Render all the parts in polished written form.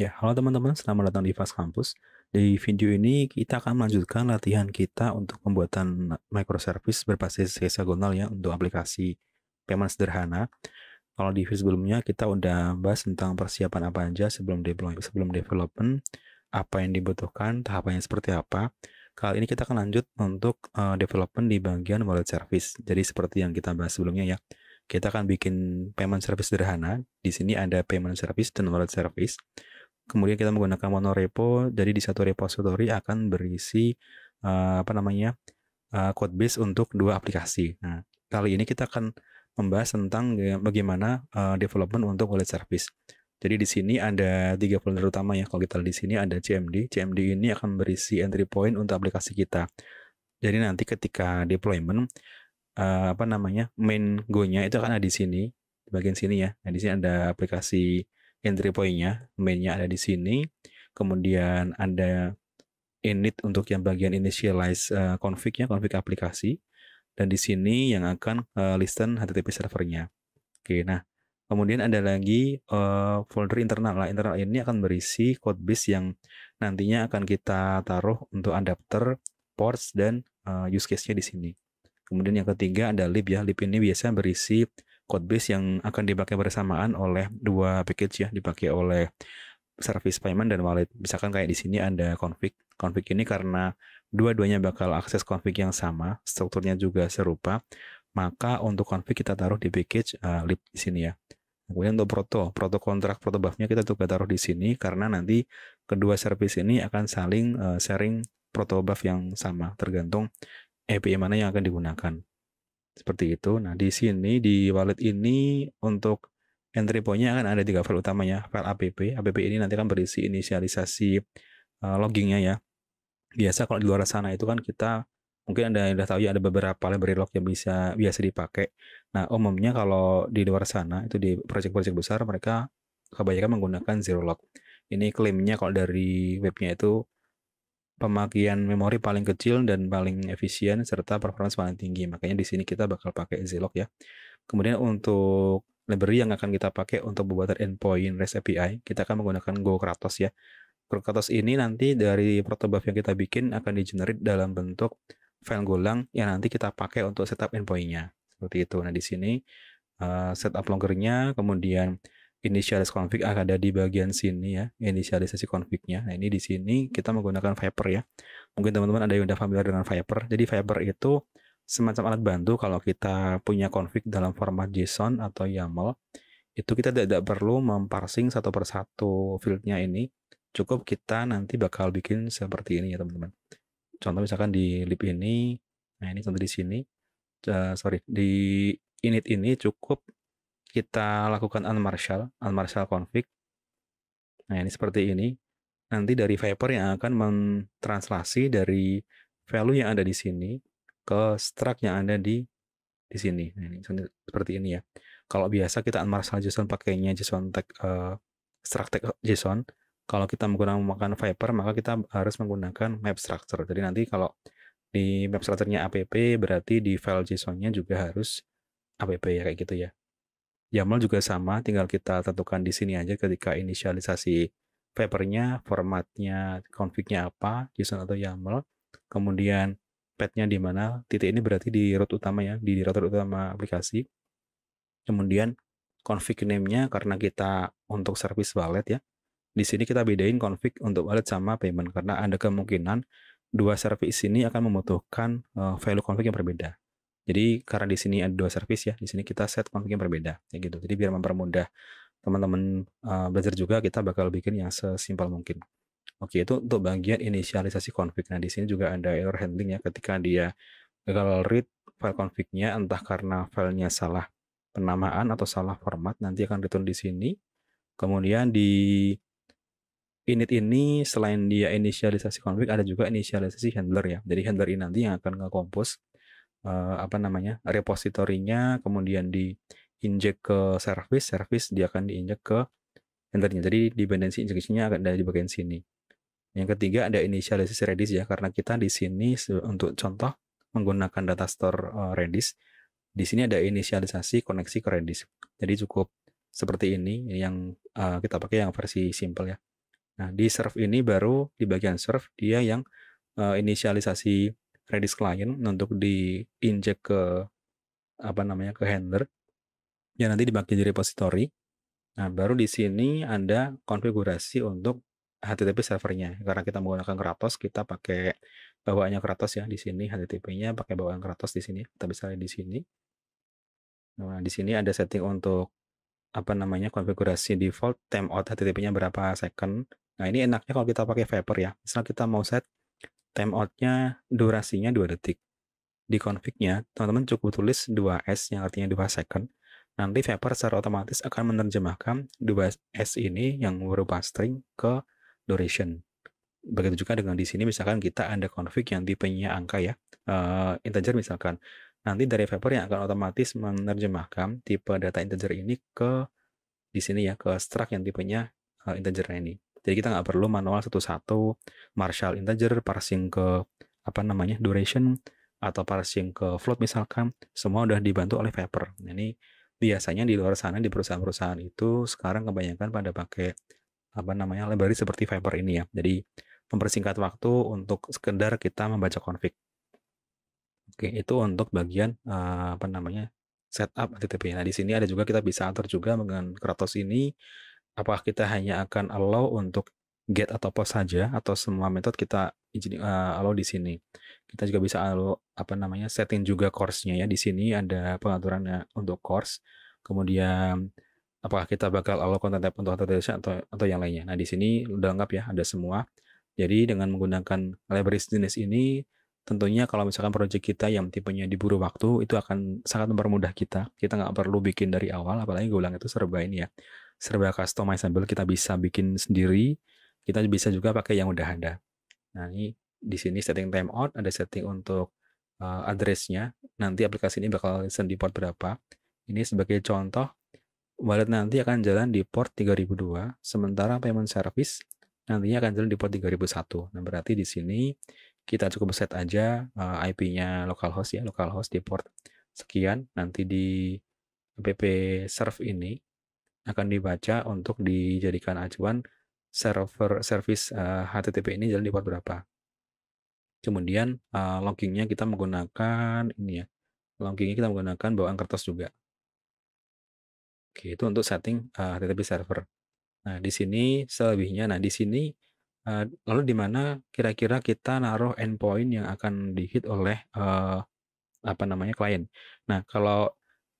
Ya, halo teman-teman, selamat datang di Fast Campus. Di video ini kita akan melanjutkan latihan kita untuk pembuatan microservice berbasis hexagonal ya untuk aplikasi payment sederhana. Kalau di video sebelumnya kita udah bahas tentang persiapan apa aja sebelum development, apa yang dibutuhkan, tahapannya seperti apa. Kali ini kita akan lanjut untuk development di bagian wallet service. Jadi seperti yang kita bahas sebelumnya ya, kita akan bikin payment service sederhana. Di sini ada payment service dan wallet service. Kemudian kita menggunakan monorepo, jadi di satu repository akan berisi code base untuk dua aplikasi. Nah, kali ini kita akan membahas tentang bagaimana development untuk wallet service. Jadi di sini ada 3 folder utama ya. Kalau kita lihat di sini ada CMD. CMD ini akan berisi entry point untuk aplikasi kita. Jadi nanti ketika deployment main go-nya itu akan ada di sini, di bagian sini ya. Nah, di sini ada aplikasi entry point-nya, main-nya ada di sini. Kemudian ada init untuk yang bagian initialize config-nya, config aplikasi. Dan di sini yang akan listen HTTP servernya. Oke, nah kemudian ada lagi folder internal. Nah, internal ini akan berisi code base yang nantinya akan kita taruh untuk adapter, ports, dan use case-nya di sini. Kemudian yang ketiga ada lib ya. Lib ini biasa berisi code base yang akan dipakai bersamaan oleh dua package ya, dipakai oleh service payment dan wallet. Misalkan kayak di sini ada config. Config ini karena dua-duanya bakal akses config yang sama, strukturnya juga serupa, maka untuk config kita taruh di package lib di sini ya. Kemudian untuk proto kontrak, proto buff-nya kita juga taruh di sini karena nanti kedua service ini akan saling sharing proto buff yang sama tergantung API mana yang akan digunakan. Seperti itu. Nah, di sini di wallet ini untuk entry point-nya akan ada 3 file utamanya. File app. App ini nanti akan berisi inisialisasi loggingnya ya. Biasa kalau di luar sana itu kan kita mungkin ada yang udah tahu ya, ada beberapa library log yang biasa dipakai. Nah, umumnya kalau di luar sana itu di project-project besar mereka kebanyakan menggunakan zero log. Ini klaimnya kalau dari webnya itu pemakaian memori paling kecil dan paling efisien serta performance paling tinggi. Makanya di sini kita bakal pakai Zlog ya. Kemudian untuk library yang akan kita pakai untuk pembuatan endpoint REST API, kita akan menggunakan Go Kratos ya. Go Kratos ini nanti dari protobuf yang kita bikin akan di-generate dalam bentuk file Golang yang nanti kita pakai untuk setup endpoint-nya. Seperti itu. Nah, di sini setup loggernya, kemudian initialize config akan ada di bagian sini ya, inisialisasi config-nya. Nah, ini di sini kita menggunakan Viper ya. Mungkin teman-teman ada yang udah familiar dengan Viper. Jadi Viper itu semacam alat bantu kalau kita punya config dalam format JSON atau YAML. Itu kita tidak perlu memparsing satu persatu field-nya ini. Cukup kita nanti bakal bikin seperti ini ya teman-teman. Contoh misalkan di lib ini, nah ini contoh di sini, di init ini cukup kita lakukan unmarshal config. Nah, ini seperti ini. Nanti dari Viper yang akan mentranslasi dari value yang ada di sini ke struct yang ada di sini. Nah, ini seperti ini ya. Kalau biasa kita unmarshal JSON pakainya JSON tag struct tag JSON. Kalau kita menggunakan Viper, maka kita harus menggunakan map structure. Jadi nanti kalau di map structure-nya app, berarti di file JSON-nya juga harus app ya, kayak gitu ya. YAML juga sama, tinggal kita tentukan di sini aja ketika inisialisasi Viper-nya, formatnya, config-nya apa, JSON atau YAML, kemudian path-nya di mana, titik ini berarti di root utama ya, di router utama aplikasi, kemudian config name-nya karena kita untuk service wallet ya, di sini kita bedain config untuk wallet sama payment, karena ada kemungkinan dua service ini akan membutuhkan value config yang berbeda. Jadi karena di sini ada dua service ya, di sini kita set config yang berbeda, kayak gitu. Jadi biar mempermudah teman-teman belajar juga, kita bakal bikin yang sesimpel mungkin. Oke, itu untuk bagian inisialisasi config. Nah, di sini juga ada error handling ya, ketika dia gagal read file config-nya, entah karena filenya salah penamaan atau salah format, nanti akan return di sini. Kemudian di init ini selain dia inisialisasi config, ada juga inisialisasi handler ya. Jadi handler ini nanti yang akan nge-compose repositorinya, kemudian diinjek ke service dia akan diinjek ke handlernya. Jadi dependency injection-nya akan ada di bagian sini. Yang ketiga ada inisialisasi Redis ya, karena kita di sini untuk contoh menggunakan data store Redis. Di sini ada inisialisasi koneksi ke Redis. Jadi cukup seperti ini yang kita pakai yang versi simple ya. Nah, di serve ini baru di bagian serve dia yang inisialisasi Redis client untuk diinjek ke apa namanya ke handler yang nanti dibagian di repository. Nah, baru di sini ada konfigurasi untuk HTTP servernya. Karena kita menggunakan Kratos, kita pakai bawaannya Kratos ya di sini HTTP-nya pakai bawaan Kratos di sini. Kita bisa lihat di sini. Nah, di sini ada setting untuk apa namanya konfigurasi default timeout HTTP-nya berapa second. Nah, ini enaknya kalau kita pakai Viper ya. Misal kita mau set timeout-nya durasinya 2 detik. Di config-nya, teman-teman cukup tulis 2S yang artinya 2 second. Nanti Viper secara otomatis akan menerjemahkan 2S ini yang berupa string ke duration. Begitu juga dengan di sini misalkan kita ada config yang tipenya angka ya, integer misalkan. Nanti dari Viper yang akan otomatis menerjemahkan tipe data integer ini ke di sini ya, ke struct yang tipenya integer ini. Jadi kita nggak perlu manual satu-satu, marshal integer, parsing ke apa namanya duration, atau parsing ke float misalkan, semua udah dibantu oleh Viper. Nah, ini biasanya di luar sana di perusahaan-perusahaan itu sekarang kebanyakan pada pakai apa namanya library seperti Viper ini ya. Jadi mempersingkat waktu untuk sekedar kita membaca config. Oke, itu untuk bagian apa namanya setup HTTP. Nah, di sini ada juga kita bisa atur juga dengan Kratos ini apakah kita hanya akan allow untuk get atau post saja atau semua metode kita izin allow di sini. Kita juga bisa allow apa namanya setting juga course-nya ya. Di sini ada pengaturannya untuk course. Kemudian apakah kita bakal allow content type untuk authentication atau yang lainnya. Nah, di sini udah lengkap ya, ada semua. Jadi dengan menggunakan library jenis ini tentunya kalau misalkan project kita yang tipenya diburu waktu itu akan sangat mempermudah kita. Kita nggak perlu bikin dari awal, apalagi Golang itu serba ini ya, serba customizable. Kita bisa bikin sendiri, kita bisa juga pakai yang udah ada. Nah, ini di sini setting timeout, ada setting untuk address-nya. Nanti aplikasi ini bakal listen di port berapa. Ini sebagai contoh, wallet nanti akan jalan di port 3002, sementara payment service nantinya akan jalan di port 3001. Nah, berarti di sini kita cukup set aja IP-nya localhost ya, localhost di port sekian. Nanti di app serve ini akan dibaca untuk dijadikan acuan server service HTTP ini jalan di port berapa. Kemudian loggingnya kita menggunakan ini ya, loggingnya kita menggunakan bawaan kertas juga. Oke, itu untuk setting HTTP server. Nah, di sini selebihnya. Nah, di sini lalu di mana kira-kira kita naruh endpoint yang akan di-hit oleh apa namanya klien. Nah, kalau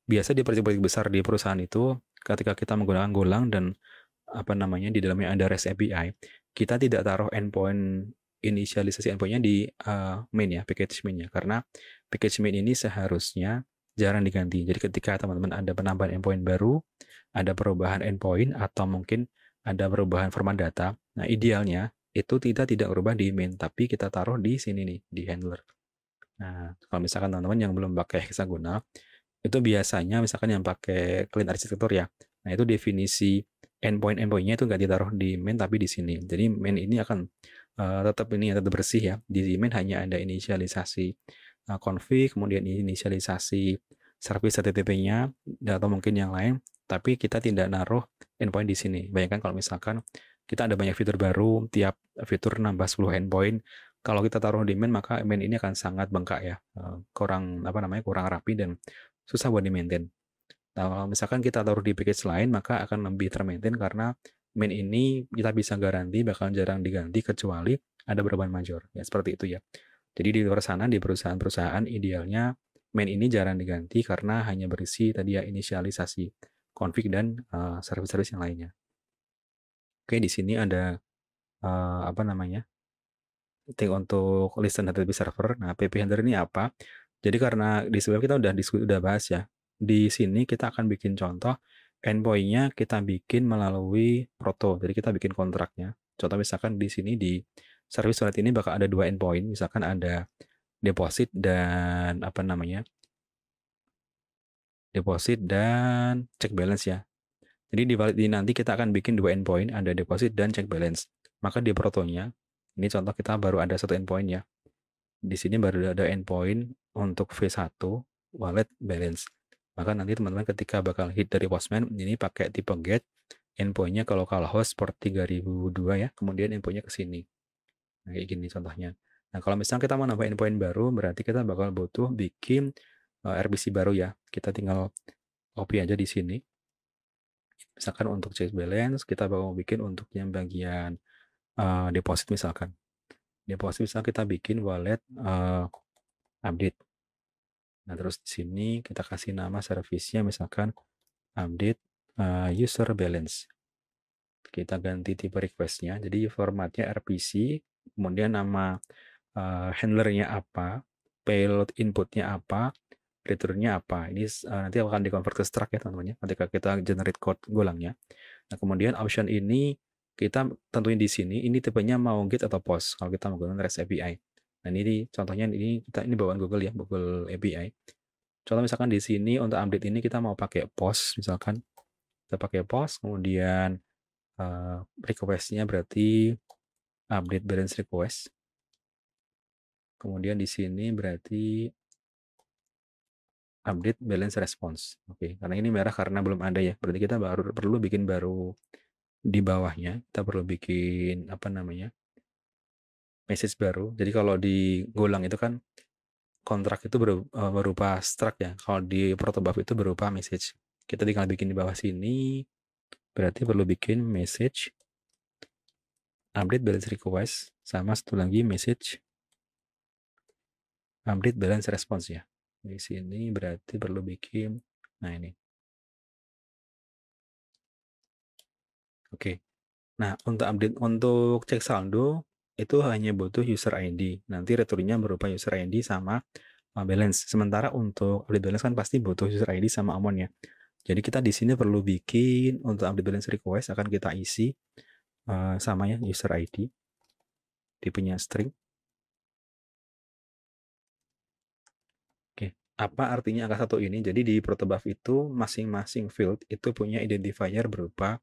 biasa di proyek-proyek besar di perusahaan itu ketika kita menggunakan Golang dan apa namanya di dalamnya ada REST API, kita tidak taruh endpoint inisialisasi endpointnya di main ya, package main ya, karena package main ini seharusnya jarang diganti. Jadi ketika teman-teman ada penambahan endpoint baru, ada perubahan endpoint atau mungkin ada perubahan format data, nah idealnya itu tidak berubah di main, tapi kita taruh di sini nih, di handler. Nah, kalau misalkan teman-teman yang belum pakai hexagonal, itu biasanya misalkan yang pakai clean arsitektur ya, nah itu definisi endpoint-endpointnya itu nggak ditaruh di main tapi di sini. Jadi main ini akan tetap bersih ya. Di main hanya ada inisialisasi config, kemudian inisialisasi service HTTP-nya atau mungkin yang lain, tapi kita tidak naruh endpoint di sini. Bayangkan kalau misalkan kita ada banyak fitur baru, tiap fitur nambah 10 endpoint. Kalau kita taruh di main, maka main ini akan sangat bengkak ya, kurang apa namanya kurang rapi dan susah buat di maintain. Nah, kalau misalkan kita taruh di package lain, maka akan lebih termaintain karena main ini kita bisa garansi bakal jarang diganti kecuali ada perubahan major. Ya, seperti itu ya. Jadi di luar sana di perusahaan-perusahaan idealnya main ini jarang diganti karena hanya berisi tadi ya inisialisasi config dan service-service yang lainnya. Oke, di sini ada apa namanya? Setting untuk listen HTTP server. Nah, PP handler ini apa? Jadi karena di sebelum kita udah bahas ya. Di sini kita akan bikin contoh endpoint-nya kita bikin melalui proto. Jadi kita bikin kontraknya. Contoh misalkan di sini di service wallet ini bakal ada 2 endpoint, misalkan ada deposit dan apa namanya? Deposit dan check balance ya. Jadi di wallet ini nanti kita akan bikin 2 endpoint, ada deposit dan check balance. Maka di protonya, ini contoh kita baru ada 1 endpoint ya. Di sini baru ada endpoint untuk V1 wallet balance. Maka nanti teman-teman ketika bakal hit dari Postman ini pakai tipe get endpoint-nya ke localhost port 3002 ya, kemudian endpoint-nya ke sini. Nah, kayak gini contohnya. Nah, kalau misalnya kita mau nambah endpoint baru, berarti kita bakal butuh bikin RPC baru ya. Kita tinggal copy aja di sini. Misalkan untuk check balance, kita bakal bikin untuk yang bagian deposit misalkan. Deposit misalnya kita bikin wallet update. Nah, terus di sini kita kasih nama service-nya misalkan update user balance. Kita ganti tipe request-nya. Jadi formatnya RPC, kemudian nama handlernya apa, payload inputnya apa, return-nya apa. Ini nanti akan di-convert ke struct ya teman-teman ya, ketika kita generate code Golangnya. Nah, kemudian option ini kita tentuin di sini, ini tipenya mau get atau post kalau kita menggunakan REST API. Nah, ini contohnya ini bawaan Google ya, Google API. Contoh misalkan di sini untuk update ini kita mau pakai post misalkan. Kita pakai post, kemudian request-nya berarti update balance request. Kemudian di sini berarti update balance response. Oke, karena ini merah karena belum ada ya. Berarti kita perlu bikin baru di bawahnya. Kita perlu bikin apa namanya? Message baru. Jadi kalau di Golang itu kan kontrak itu berupa struct ya. Kalau di protobuf itu berupa message. Kita tinggal bikin di bawah sini. Berarti perlu bikin message update balance request sama satu lagi message update balance response ya. Di sini berarti perlu bikin, nah ini. Oke. Nah, untuk cek saldo itu hanya butuh user ID. Nanti return-nya berupa user ID sama balance. Sementara untuk update balance kan pasti butuh user ID sama amount ya. Jadi kita di sini perlu bikin untuk update balance request akan kita isi sama ya user ID. Tipenya string. Oke, apa artinya angka 1 ini? Jadi di protobuf itu masing-masing field itu punya identifier berupa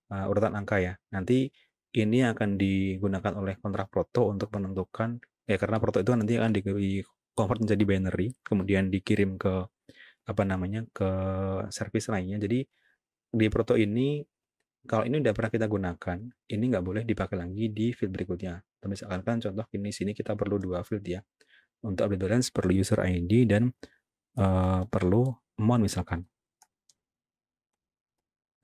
urutan angka ya. Nanti ini akan digunakan oleh kontrak proto untuk menentukan ya, karena proto itu nanti akan di-convert menjadi binary, kemudian dikirim ke apa namanya ke service lainnya. Jadi di proto ini kalau ini udah pernah kita gunakan, ini nggak boleh dipakai lagi di field berikutnya. Misalkan kan contoh ini sini kita perlu 2 field ya. Untuk update balance perlu user ID dan perlu amount misalkan.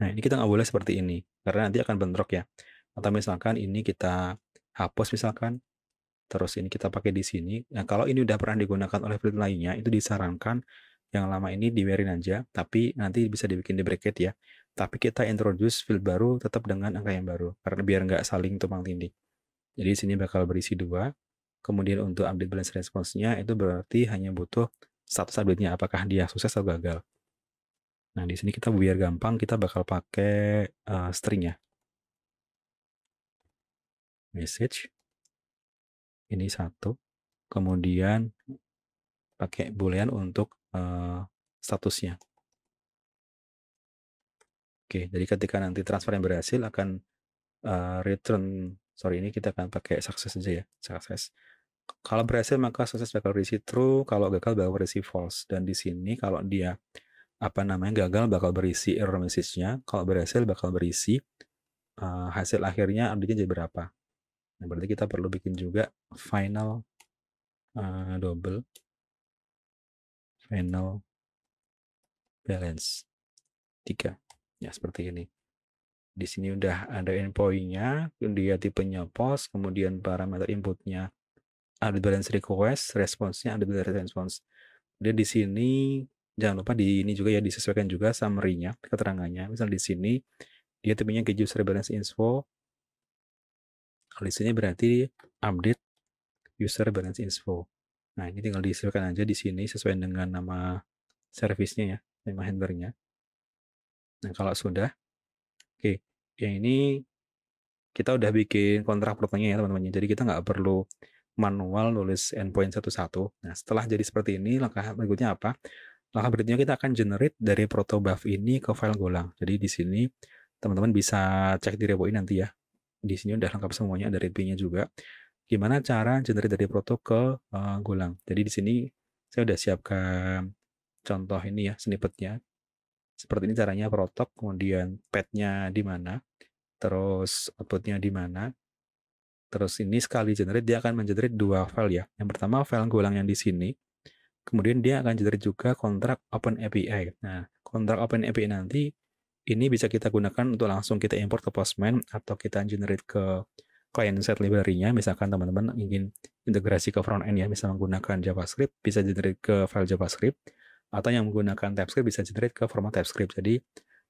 Nah, ini kita nggak boleh seperti ini, karena nanti akan bentrok ya. Atau misalkan ini kita hapus misalkan, terus ini kita pakai di sini. Nah, kalau ini udah pernah digunakan oleh field lainnya, itu disarankan yang lama ini dibiarin aja, tapi nanti bisa dibikin di bracket ya. Tapi kita introduce field baru tetap dengan angka yang baru, karena biar nggak saling tumpang tindih. Jadi di sini bakal berisi 2. Kemudian untuk update balance response-nya itu berarti hanya butuh status update-nya, apakah dia sukses atau gagal. Nah, di sini kita biar gampang, kita bakal pakai string ya. Message. Ini 1. Kemudian pakai boolean untuk statusnya. Oke, jadi ketika nanti transfer yang berhasil akan return, ini kita akan pakai success aja ya, success. Kalau berhasil maka success bakal berisi true, kalau gagal bakal berisi false. Dan di sini kalau dia gagal bakal berisi error message-nya, kalau berhasil bakal berisi hasil akhirnya update-nya jadi berapa. Nah, berarti kita perlu bikin juga final double final balance 3 ya, seperti ini. Di sini udah ada endpoint-nya, dia tipenya post, kemudian parameter inputnya update balance request, response-nya update balance response. Dia di sini jangan lupa di ini juga ya, disesuaikan juga summary-nya, keterangannya. Misal di sini dia tipenya get user balance info. Kalau di sini berarti update user balance info. Nah, ini tinggal disesuaikan aja di sini sesuai dengan nama service-nya ya, nama handler-nya. Nah, kalau sudah, oke, yang ini kita udah bikin kontrak protonya ya teman-teman. Jadi kita nggak perlu manual nulis endpoint satu-satu. Nah, setelah jadi seperti ini, langkah berikutnya apa? Langkah berikutnya kita akan generate dari protobuf ini ke file Golang. Jadi di sini teman-teman bisa cek di repo ini nanti ya. Di sini udah lengkap semuanya, ada README-nya juga. Gimana cara generate dari proto ke Golang. Jadi di sini saya udah siapkan contoh ini ya, snippet-nya. Seperti ini caranya protok, kemudian path-nya di mana, terus output-nya di mana. Terus ini sekali generate dia akan mengenerate dua file ya. Yang pertama file golang yang di sini, kemudian dia akan generate juga kontrak OpenAPI. Nah, kontrak OpenAPI nanti ini bisa kita gunakan untuk langsung kita import ke Postman atau kita generate ke client-side library-nya. Misalkan teman-teman ingin integrasi ke front end ya, bisa menggunakan JavaScript, bisa generate ke file JavaScript, atau yang menggunakan TypeScript bisa generate ke format TypeScript. Jadi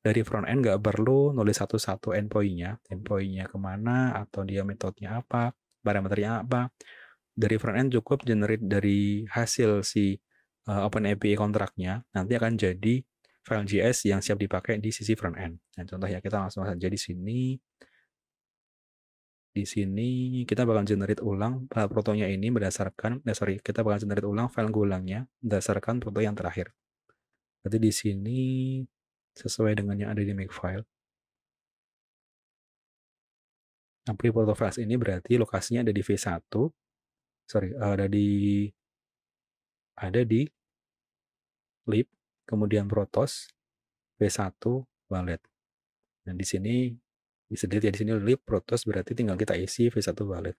dari front end nggak perlu nulis satu-satu endpoint-nya kemana, atau dia metodenya apa, parameternya apa. Dari front end cukup generate dari hasil si OpenAPI kontraknya, nanti akan jadi file JS yang siap dipakai di sisi front end. Nah, contoh ya, kita langsung saja di sini. Di sini kita bakal generate ulang file protonya ini berdasarkan, kita bakal generate ulang file golangnya berdasarkan proto yang terakhir. Berarti di sini sesuai dengan yang ada di Makefile. Ampli proto files ini berarti lokasinya ada di V1, ada di lib, kemudian protos, V1, wallet. Dan di sini bisa dilihat ya, di sini lib protos berarti tinggal kita isi V1 wallet.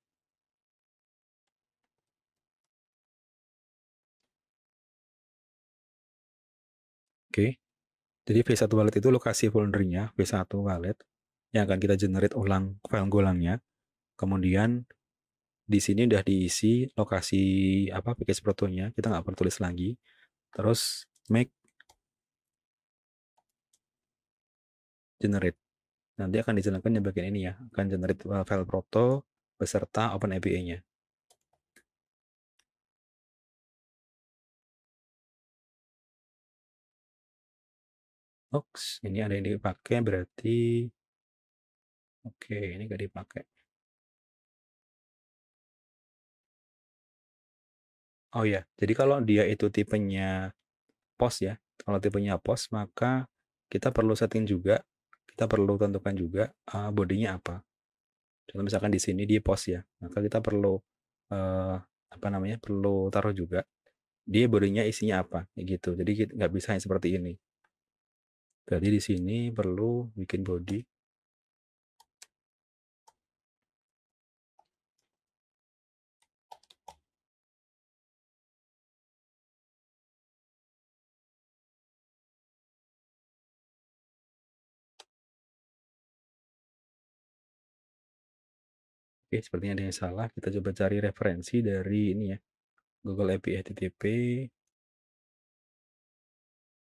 Oke. Jadi V1 wallet itu lokasi foldernya V1 wallet yang akan kita generate ulang file golangnya. Kemudian di sini udah diisi lokasi package protonya, kita nggak perlu tulis lagi. Terus make generate. Nanti akan dijalankan di bagian ini ya, akan generate file proto beserta OpenAPI-nya. Oke, ini ada yang dipakai berarti oke, ini nggak dipakai. Oh ya, jadi kalau dia itu tipenya post ya, kalau tipenya post maka kita perlu setting juga, kita perlu tentukan juga bodinya apa. Contoh misalkan di sini di post ya, maka kita perlu perlu taruh juga dia bodinya isinya apa, gitu. Jadi nggak bisa yang seperti ini. Berarti di sini perlu bikin body. Oke, sepertinya ada yang salah. Kita coba cari referensi dari ini ya, Google API HTTP.